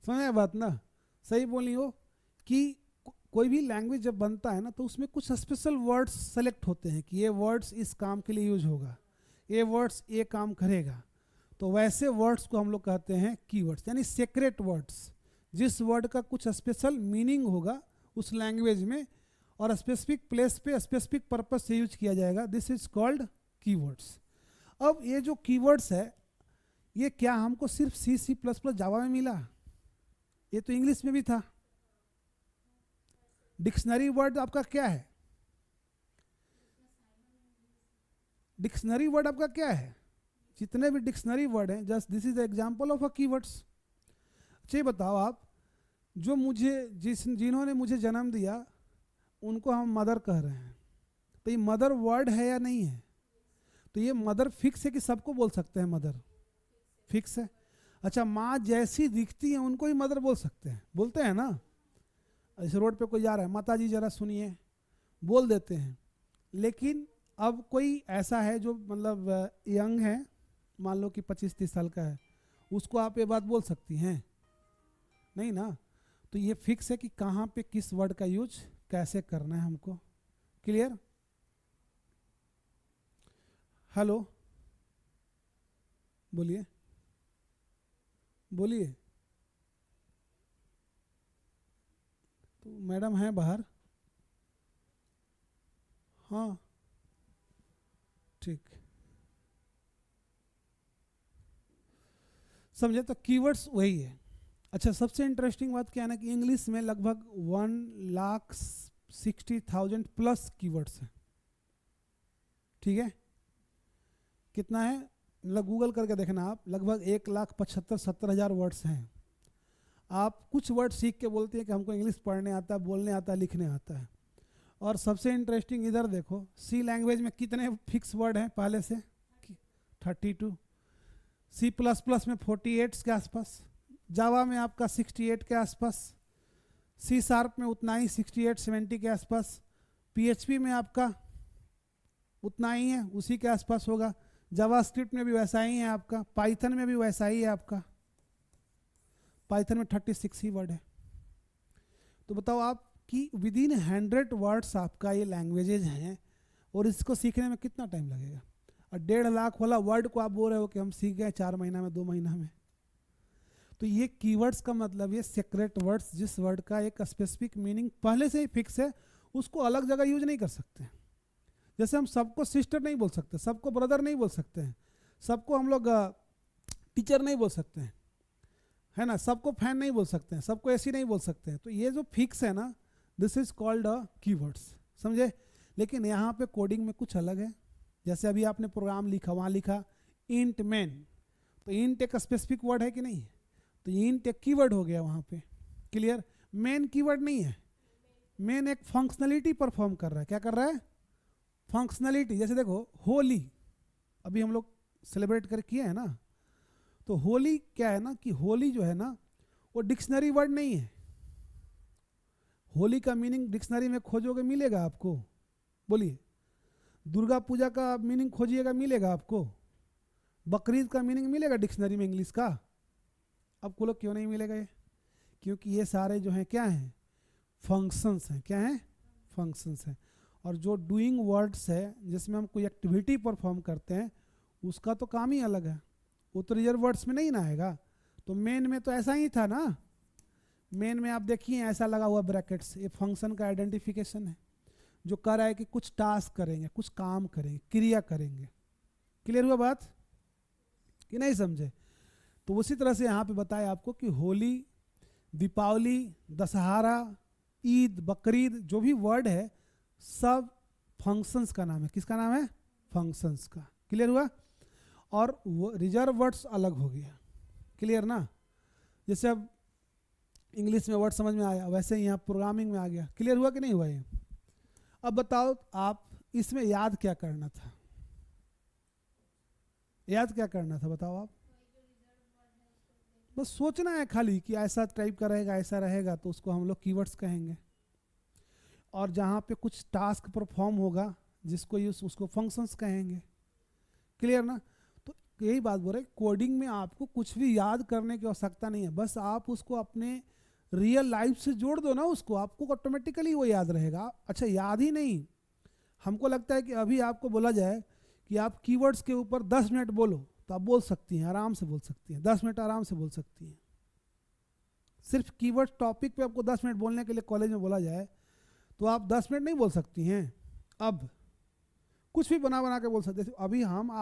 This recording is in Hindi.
समझ बात ना, सही बोली हो कि कोई भी लैंग्वेज जब बनता है ना तो उसमें कुछ स्पेशल वर्ड्स सेलेक्ट होते हैं कि ये वर्ड्स इस काम के लिए यूज होगा, ये वर्ड्स ये काम करेगा। तो वैसे वर्ड्स को हम लोग कहते हैं कीवर्ड्स, यानी सीक्रेट वर्ड्स, जिस वर्ड का कुछ स्पेशल मीनिंग होगा उस लैंग्वेज में और स्पेसिफिक प्लेस पे स्पेसिफिक पर्पज से यूज किया जाएगा, दिस इज कॉल्ड कीवर्ड्स। अब ये जो कीवर्ड्स है ये क्या हमको सिर्फ C++ जावा में मिला? ये तो इंग्लिश में भी था। डिक्शनरी वर्ड आपका क्या है? डिक्शनरी वर्ड आपका क्या है? जितने भी डिक्शनरी वर्ड हैं, just this is example of a keywords. अच्छा ये बताओ आप, जो मुझे जिन्होंने मुझे जन्म दिया उनको हम मदर कह रहे हैं, तो ये मदर वर्ड है या नहीं है? तो ये मदर फिक्स है कि सबको बोल सकते हैं मदर? फिक्स है। अच्छा, माँ जैसी दिखती है उनको ही मदर बोल सकते हैं, बोलते हैं ना? ऐसे रोड पे कोई जा रहा है, माता जी जरा सुनिए, बोल देते हैं। लेकिन अब कोई ऐसा है जो मतलब यंग है, मान लो कि 25-30 साल का है, उसको आप ये बात बोल सकती हैं? नहीं ना। तो ये फिक्स है कि कहाँ पे किस वर्ड का यूज कैसे करना है हमको। क्लियर? हेलो, बोलिए बोलिए। तो मैडम हैं बाहर? हाँ ठीक, समझे? तो कीवर्ड्स वही है। अच्छा, सबसे इंटरेस्टिंग बात क्या है ना कि इंग्लिश में लगभग 1,60,000 प्लस कीवर्ड्स हैं। ठीक है, कितना है मतलब गूगल करके देखना आप, लगभग 1,75,000-70,000 वर्ड्स हैं। आप कुछ वर्ड सीख के बोलते हैं कि हमको इंग्लिश पढ़ने आता है, बोलने आता है, लिखने आता है। और सबसे इंटरेस्टिंग इधर देखो, सी लैंग्वेज में कितने फिक्स वर्ड हैं पहले से? 32। C++ में 48 के आसपास, जावा में आपका 68 के आसपास, C# में उतना ही 68-70 के आसपास, PHP में आपका उतना ही है, उसी के आसपास होगा, जावास्क्रिप्ट में भी वैसा ही है आपका, पाइथन में भी वैसा ही है आपका, पाइथन में 36 ही वर्ड है। तो बताओ आप कि विद इन 100 वर्ड्स आपका ये लैंग्वेजेज हैं और इसको सीखने में कितना टाइम लगेगा? और 1.5 लाख वाला वर्ड को आप बोल रहे हो कि हम सीख गए 4 महीना में, 2 महीना में। तो ये कीवर्ड्स का मतलब ये सीक्रेट वर्ड्स, जिस वर्ड का एक स्पेसिफिक मीनिंग पहले से ही फिक्स है, उसको अलग जगह यूज नहीं कर सकते। जैसे हम सबको सिस्टर नहीं बोल सकते, सबको ब्रदर नहीं बोल सकते हैं, सबको हम लोग टीचर नहीं बोल सकते हैं, है ना, सबको फैन नहीं बोल सकते हैं, सबको ऐसी नहीं बोल सकते हैं। तो ये जो फिक्स है ना, this is called a keywords, समझे? लेकिन यहाँ पे कोडिंग में कुछ अलग है। जैसे अभी आपने प्रोग्राम लिखा, वहाँ लिखा इंट मैन, तो इंट एक स्पेसिफिक वर्ड है कि नहीं? तो इंट एक कीवर्ड हो गया वहाँ पे। क्लियर? मैन कीवर्ड नहीं है, मैन एक फंक्शनलिटी परफॉर्म कर रहा है। क्या कर रहा है? फंक्शनलिटी। जैसे देखो होली, अभी हम लोग सेलिब्रेट कर किए हैं ना, तो होली क्या है ना कि होली जो है ना वो डिक्शनरी वर्ड नहीं है। होली का मीनिंग डिक्शनरी में खोजोगे मिलेगा आपको? बोलिए। दुर्गा पूजा का मीनिंग खोजिएगा मिलेगा आपको? बकरीद का मीनिंग मिलेगा डिक्शनरी में इंग्लिश का? अब बोलो क्यों नहीं मिलेगा ये? क्योंकि ये सारे जो हैं क्या हैं? फंक्शंस हैं। क्या हैं? फंक्शंस हैं। और जो डूइंग वर्ड्स है जिसमें हम कोई एक्टिविटी परफॉर्म करते हैं, उसका तो काम ही अलग है, वो तो रिजर्व वर्ड्स में नहीं ना आएगा। तो मेन में तो ऐसा ही था ना, मेन में आप देखिए ऐसा लगा हुआ ब्रैकेट्स, ये फंक्शन का आइडेंटिफिकेशन है जो कह रहा है कि कुछ टास्क करेंगे, कुछ काम करेंगे, क्रिया करेंगे। क्लियर हुआ बात कि नहीं समझे? तो उसी तरह से यहाँ पे बताया आपको कि होली, दीपावली, दशहरा, ईद, बकरीद, जो भी वर्ड है सब फंक्शंस का नाम है। किसका नाम है? फंक्शंस का। क्लियर हुआ? और वो रिजर्व वर्ड्स अलग हो गया। क्लियर ना? जैसे अब इंग्लिश में वर्ड समझ में आया, वैसे ही यहाँ प्रोग्रामिंग में आ गया। क्लियर हुआ कि नहीं हुआ ये? अब बताओ आप इसमें याद क्या करना था? याद क्या करना था बताओ आप? बस सोचना है खाली कि ऐसा टाइप का रहेगा, ऐसा रहेगा, तो उसको हम लोग कीवर्ड्स कहेंगे। और जहाँ पे कुछ टास्क परफॉर्म होगा जिसको यूज, उसको फंक्शंस कहेंगे। क्लियर ना? तो यही बात बोल रहे, कोडिंग में आपको कुछ भी याद करने की आवश्यकता नहीं है, बस आप उसको अपने रियल लाइफ से जोड़ दो ना उसको, आपको ऑटोमेटिकली वो याद रहेगा। अच्छा याद ही नहीं, हमको लगता है कि अभी आपको बोला जाए कि आप कीवर्ड्स के ऊपर 10 मिनट बोलो, तो आप बोल सकती हैं, आराम से बोल सकती हैं, 10 मिनट आराम से बोल सकती हैं। सिर्फ कीवर्ड टॉपिक पे आपको 10 मिनट बोलने के लिए कॉलेज में बोला जाए तो आप 10 मिनट नहीं बोल सकती हैं। अब कुछ भी बना बना के बोल सकते हैं। अभी हम